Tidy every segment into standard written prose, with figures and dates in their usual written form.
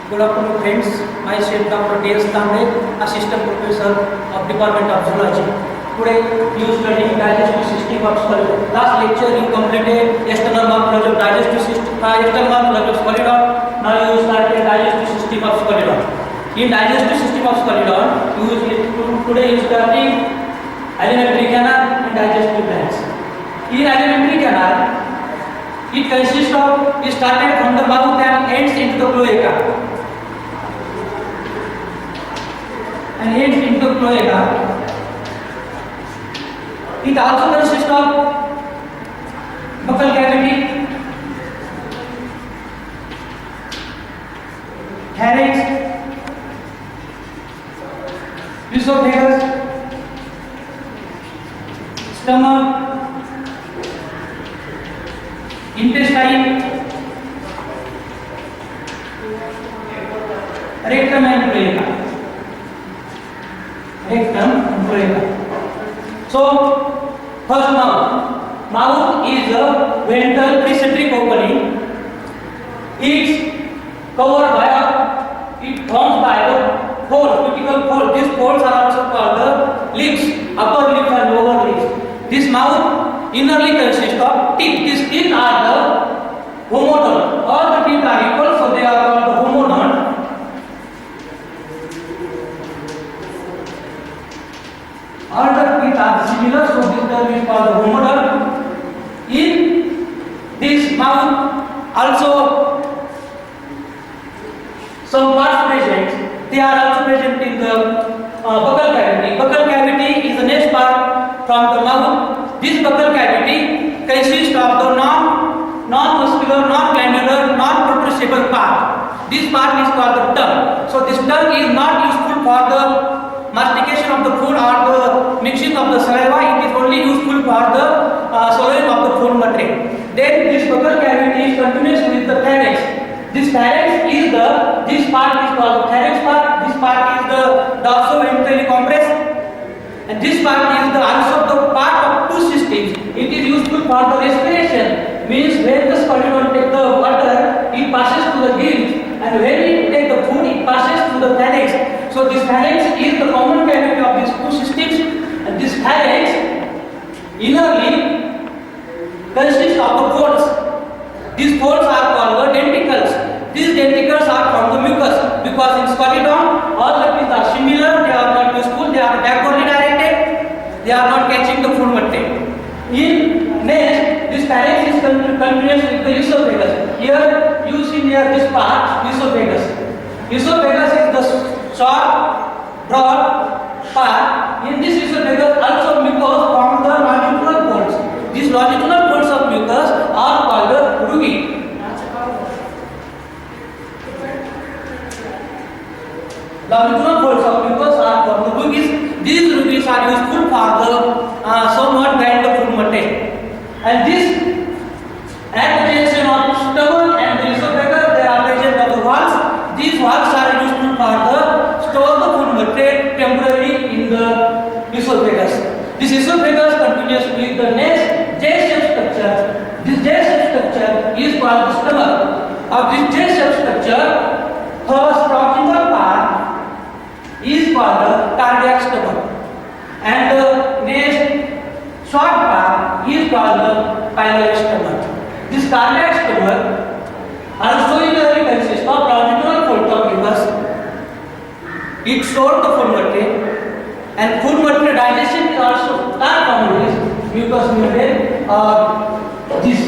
Good afternoon, friends. Myself Dr. D.S. Tambe, Assistant Professor of Department of Zoology. Today, you studying digestive system of solid. Last lecture, you completed external morphology of digestive system, external morphology of solidon. Now you start the digestive system of solidon. In digestive system of solidon, today you studying alimentary canal and digestive glands. In alimentary canal, it consists of, it started from the mouth and ends into the cloaca. And ends into the cloaca. It also consists of buccal cavity, pharynx, esophagus, stomach, intestine, rectum and cloaca. Rectum and cloaca. So, first mouth. Mouth is a ventral precentric opening. It's covered by it formed by the folds, cuticle folds. These folds are also called the lips, upper lips and lower lips. This mouth innerly consists of teeth. These teeth are the homodont. All the teeth are equal, so they are called the homodont. All the teeth are similar, so this term is called the homodont. In this mouth, also some parts present. They are also present in the buccal cavity. Buccal cavity is the next part from the mouth. This buccal cavity consists of the non-muscular, non-glandular, non-protrusible part. This part is called the tongue. So this tongue is not useful for the mastication of the food or the mixing of the saliva. It is only useful for the swallowing of the food material. Then this buccal cavity is continuous with the pharynx. This pharynx is this part is called the pharynx part. This part is the dorsoventrally compressed, and this part is also the part of two systems. It is useful for the respiration. Means when the solidon take the water, it passes to the gills, and when it take the food, it passes to the pharynx. So this pharynx is the common cavity of these two systems, and this pharynx innerly consists of the folds. These folds are called the denticles. These denticles are from the mucus, because in solidon all the teeth are similar. They are not useful. They are backwardly directed. They are not catching the food material. In next, this pharynx is continuous with the esophagus. Here you see near this part, esophagus. Esophagus is the short, broad part. In this esophagus also mucus form the longitudinal folds. These longitudinal folds of mucus are called the rugae. Longitudinal folds of mucus are called the rugae. These rugae are useful for the somewhat grind the food material. And this at the junction of stomach and the esophagus, there are present of the valves. These valves are useful for the store the food material temporarily in the esophagus. This esophagus continues with the next J-shaped structure. This J-shaped structure is called the stomach. Of this J-shaped structure, first proximal part is called the cardiac stomach, and the next short part is called the pyloric stomach. This cardiac stomach also inherently consists of longitudinal folds of mucus. It stores the food material, and food material digestion is also performed with mucous membrane or this.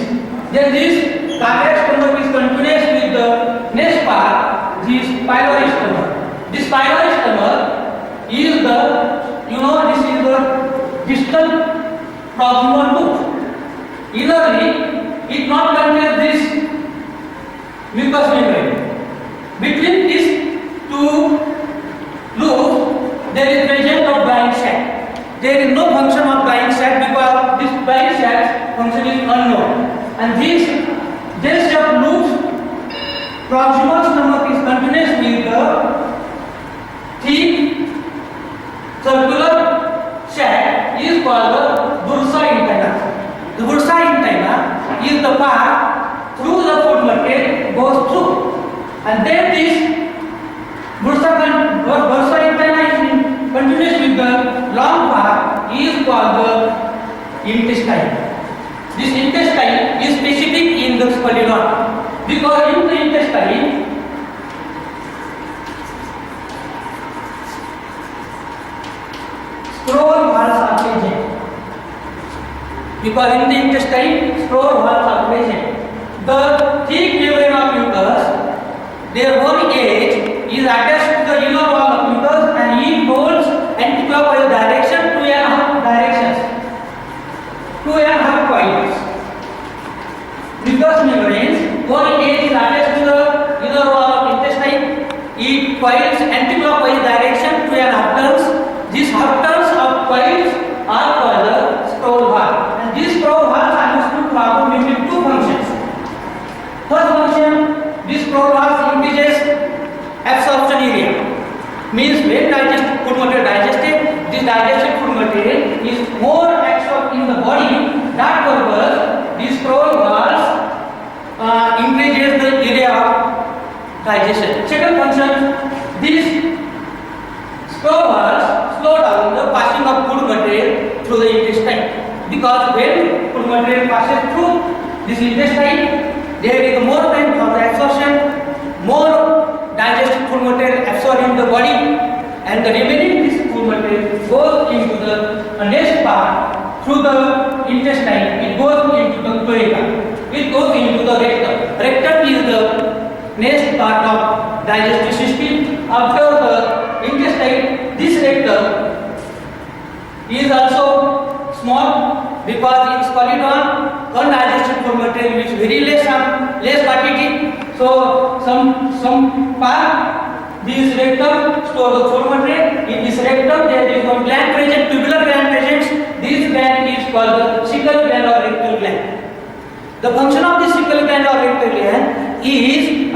Then this cardiac stomach is continuous with the next part, this pyloric stomach. This pyloric stomach is this is the distal proximal loop. Innerly, it not contains this mucous membrane. Between these two loops, there is presence of blind sac. There is no function of blind sac because this blind sac function is unknown. And these J-shaped loops, proximal stomach is continuous with the thick circular sac is called the bursa interna. The bursa interna is the part through the food material goes through, and then this because in the intestine scroll valves are present. Because in the intestine scroll valves are present. The thick membrane of mucus, their one edge is attached to the inner wall of mucus and it holds anticlockwise direction 2.5 directions. 2.5 points. Mucous membranes, one edge is attached to the inner wall of intestine. It coils anticlockwise direction 2.5 turns. These half turns of coils are called the scroll valve. And these scroll valves are used to perform mainly two functions. First function, this scroll valve increases absorption area. Means when food material digested, this digested food material is more absorbed in the body. That purpose, these scroll valves increases the area of digestion. Second function, these scroll valves slow down the passing of food material through the intestine. Because when food material passes through this intestine, there is more time for the absorption, more digested food material absorbed in the body, and the remaining this food material goes into the next part through the intestine. It goes into the cloaca. It goes into the rectum. Rectum is the next part of digestive system. After the intestine, this rectum is also small because it is called undigested food material which very less quantity. So some part this rectum store the food material. In this rectum there is one gland present, tubular gland present. This gland is called the cecal gland or rectal gland. The function of this cecal gland or rectal gland is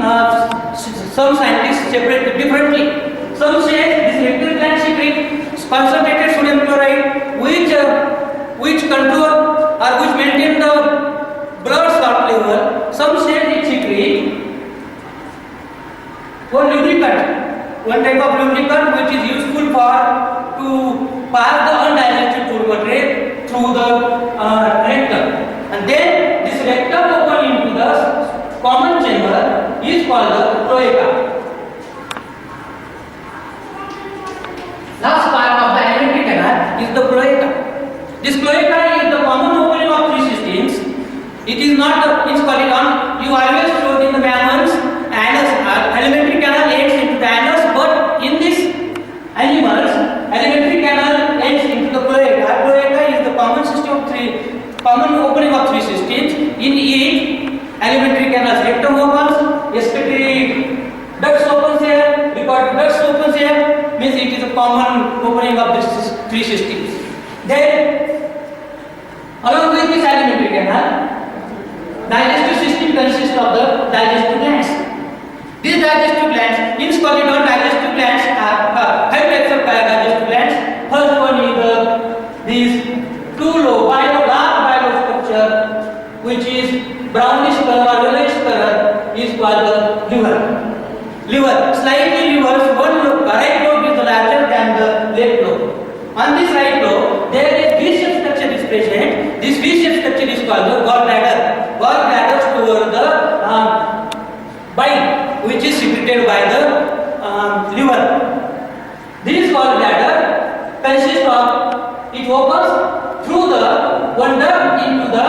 some scientists separate it differently. Some say this rectal gland secretes concentrated sodium chloride which control or which maintain the blood salt level. Some say it secretes one lubricant, one type of lubricant which is useful to pass the undigested food material through the rectum. And then this rectum open into the common chamber is called the cloaca. Last part of the alimentary canal is the cloaca. This cloaca is the common opening of three systems. It is not it's called on you always show in the mammals anus. Alimentary canal ends into the anus, but in this animals alimentary canal ends into the cloaca. Cloaca is the common opening of three systems. In it alimentary canals rectum opens, excretory ducts opens here. Because ducts opens here means it is a common opening of these three systems. Then along with this alimentary canal, digestive system consists of the digestive glands. These digestive glands, in skeleton digestive glands are five types of digestive glands. First one is these two large bilo structure which is brownish color or yellowish color is called the liver. Slightly liver, one right lobe is larger than the left lobe. On this right lobe, there is V-shaped structure is present. This V-shaped structure is called the gallbladder. Gallbladder stores the bile which is secreted by the liver. This gallbladder consists of, it opens through the one duct into the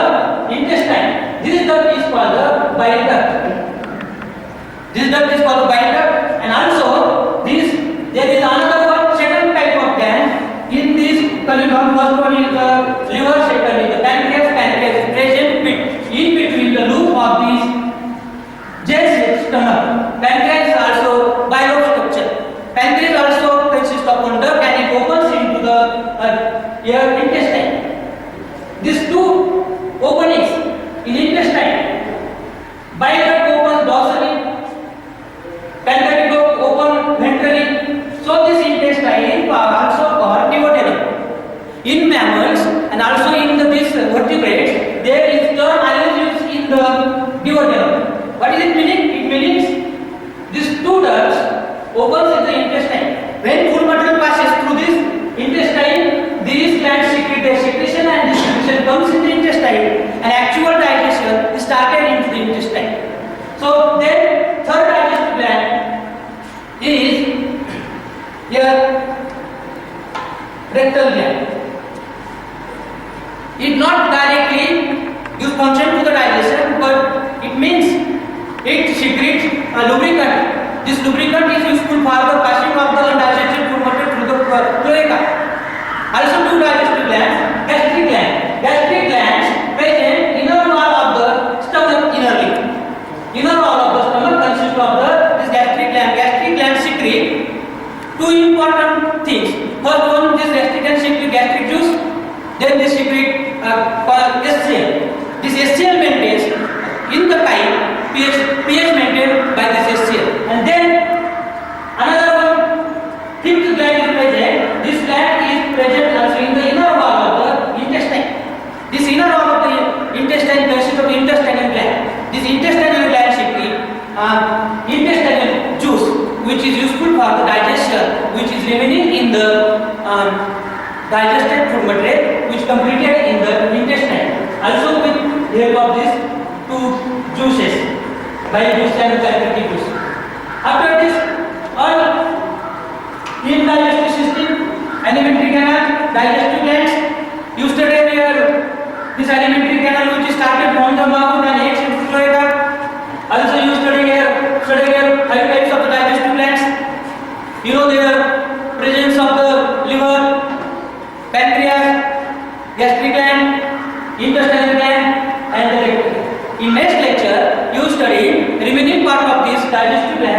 intestine. This duct is called the bile duct. This duct is called the bile duct, and also there is another one, second type of gland in this column. First one is the liver, second is the pancreas. Pancreas is present in between the loop of these J-shaped stomach. Pancreas is also bile structure. Pancreas also consists of one duct and it opens into the intestine. These two openings in intestine, bile duct opens dorsally, pancreatic duct open ventrally. So this intestine are also called duodenum. In mammals and also in these vertebrates, there is term always used in the duodenum. What is it meaning? It means this So then third digestive gland is your rectal gland. It not directly gives function to the digestion, but it means it secretes a lubricant. This lubricant is useful for the passing of the undigested food matter through the cloaca. Also two digestive glands, gastric gland. Gastric glands present inner wall of the stomach innerly. Inner wall of the stomach consists of this gastric gland. Gastric gland secrete two important things. First one, this gastric gland secrete gastric juice. Then they secrete SCL. This SCL maintains in the time pH maintained by this SCL. And then another one, fifth gland is present. This gland is present also in the inner wall of the intestine. This inner wall of the intestine consists of intestinal gland. This intestinal gland secrete intestinal juice, which is useful for the digestion, which is remaining in the digested food material, which completed in the intestine. Also with the help of these two juices, by juice and calcific juice. After this, all in digestive system, alimentary canal, digestive glands. You studied here this alimentary canal, which is started from the mouth and ends into the cloaca. Also you study here 5 types of the digestive glands. You know their presence of the liver, pancreas, gastric gland, intestinal gland, and the rectal. In next lecture, you study remaining part of this digestive gland.